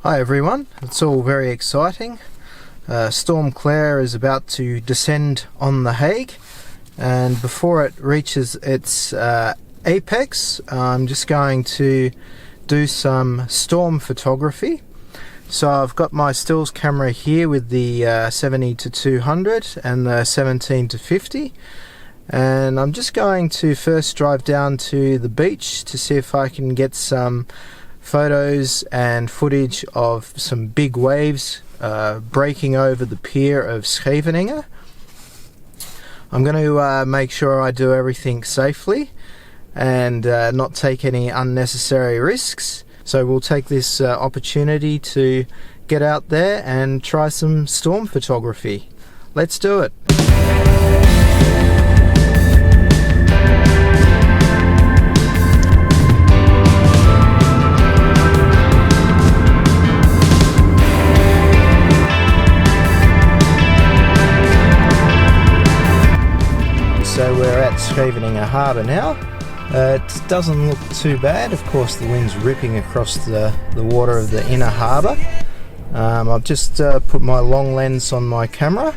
Hi everyone, it's all very exciting. Storm Claire is about to descend on The Hague, and before it reaches its apex, I'm just going to do some storm photography. So I've got my stills camera here with the 70-200 and the 17-50, and I'm just going to first drive down to the beach to see if I can get some photos and footage of some big waves breaking over the pier of Scheveningen. I'm going to make sure I do everything safely and not take any unnecessary risks. So we'll take this opportunity to get out there and try some storm photography. Let's do it. So we're at Scheveningen Harbour now. It doesn't look too bad. Of course, the wind's ripping across the water of the inner harbour. I've just put my long lens on my camera,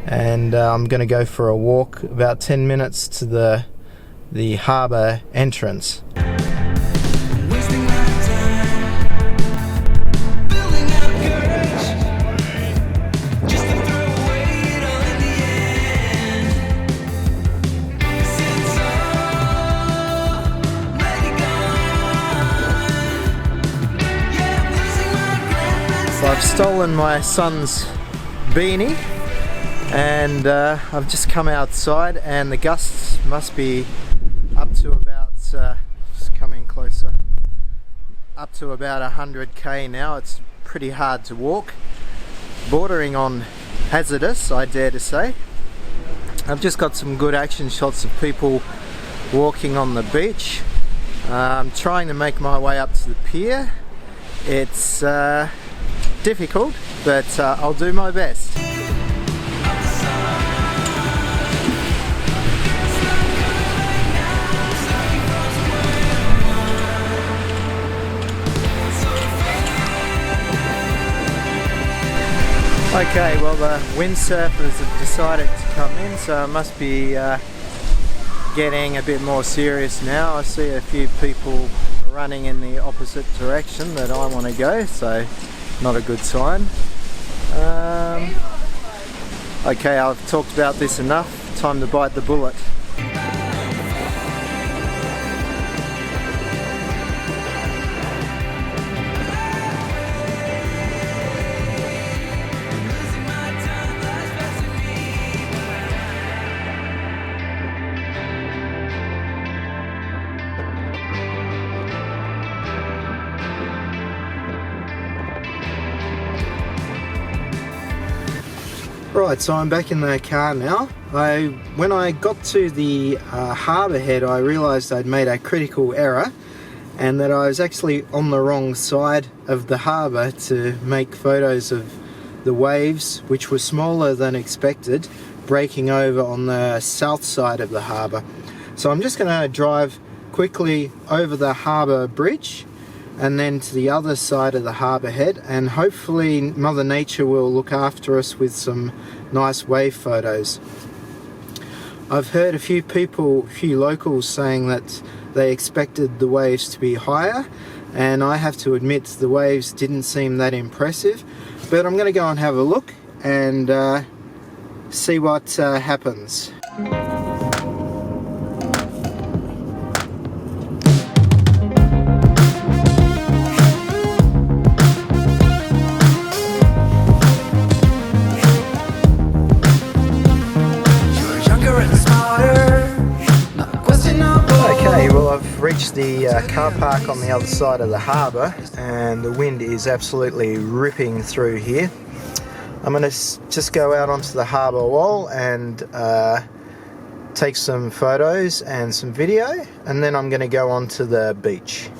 and I'm going to go for a walk about 10 minutes to the harbour entrance. I've stolen my son's beanie, and I've just come outside, and the gusts must be up to about, just coming closer, up to about 100 km now. It's pretty hard to walk, bordering on hazardous, I dare to say. I've just got some good action shots of people walking on the beach. I'm trying to make my way up to the pier. It's difficult, but I'll do my best. Okay, well, the windsurfers have decided to come in, so I must be getting a bit more serious now. I see a few people running in the opposite direction that I want to go, so not a good sign. Okay, I've talked about this enough. Time to bite the bullet. Right, so I'm back in the car now. When I got to the harbour head, I realised I'd made a critical error, and that I was actually on the wrong side of the harbour to make photos of the waves, which were smaller than expected, breaking over on the south side of the harbour. So I'm just going to drive quickly over the harbour bridge and then to the other side of the harbour head, and hopefully Mother Nature will look after us with some nice wave photos. I've heard a few locals saying that they expected the waves to be higher, and I have to admit the waves didn't seem that impressive, but I'm going to go and have a look and see what happens. Reached the car park on the other side of the harbour, and the wind is absolutely ripping through here. I'm going to just go out onto the harbour wall and take some photos and some video, and then I'm going to go onto the beach.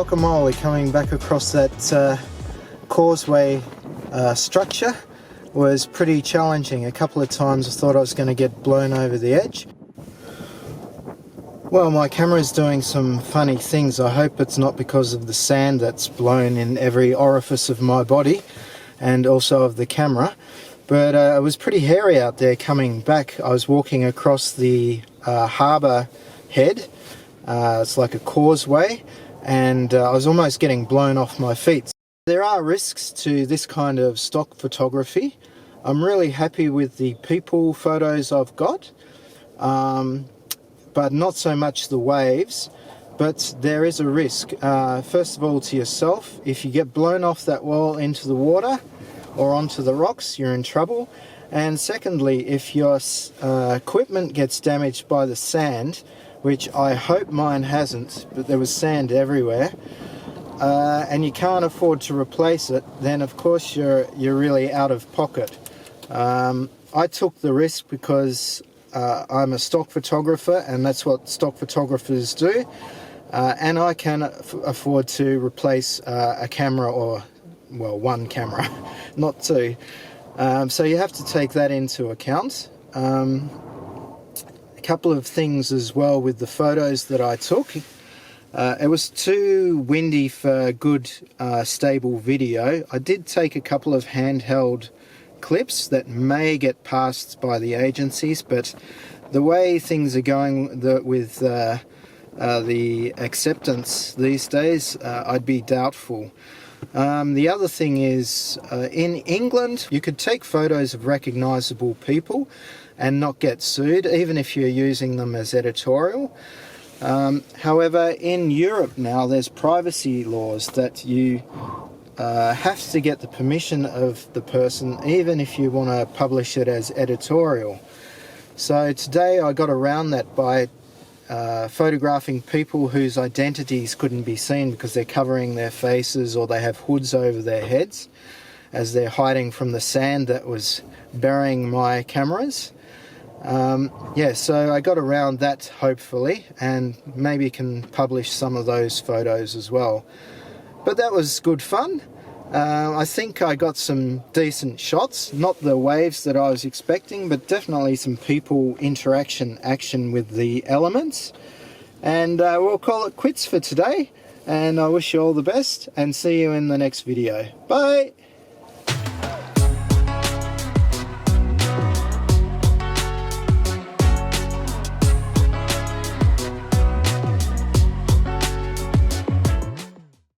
guacamole coming back across that causeway structure was pretty challenging. A couple of times I thought I was going to get blown over the edge. Well, my camera's doing some funny things. I hope it's not because of the sand that's blown in every orifice of my body and also of the camera. But it was pretty hairy out there coming back. I was walking across the harbour head. It's like a causeway, and I was almost getting blown off my feet. There are risks to this kind of stock photography. I'm really happy with the people photos I've got, but not so much the waves. But there is a risk. First of all, to yourself. If you get blown off that wall into the water or onto the rocks, you're in trouble. And secondly, if your equipment gets damaged by the sand, which I hope mine hasn't, but there was sand everywhere, and you can't afford to replace it, then of course you're really out of pocket. I took the risk because I'm a stock photographer, and that's what stock photographers do, and I can afford to replace a camera, or well, one camera, not two. So you have to take that into account. A couple of things as well with the photos that I took. It was too windy for good stable video. I did take a couple of handheld clips that may get passed by the agencies, but the way things are going with the acceptance these days, I'd be doubtful. The other thing is, in England, you could take photos of recognisable people and not get sued, even if you're using them as editorial. However, in Europe now, there's privacy laws that you have to get the permission of the person, even if you want to publish it as editorial. So today I got around that by photographing people whose identities couldn't be seen because they're covering their faces or they have hoods over their heads as they're hiding from the sand that was burying my cameras. Yeah, so I got around that hopefully, and maybe can publish some of those photos as well. But that was good fun. I think I got some decent shots, not the waves that I was expecting, but definitely some people interaction action with the elements. And we'll call it quits for today, and I wish you all the best and see you in the next video. Bye!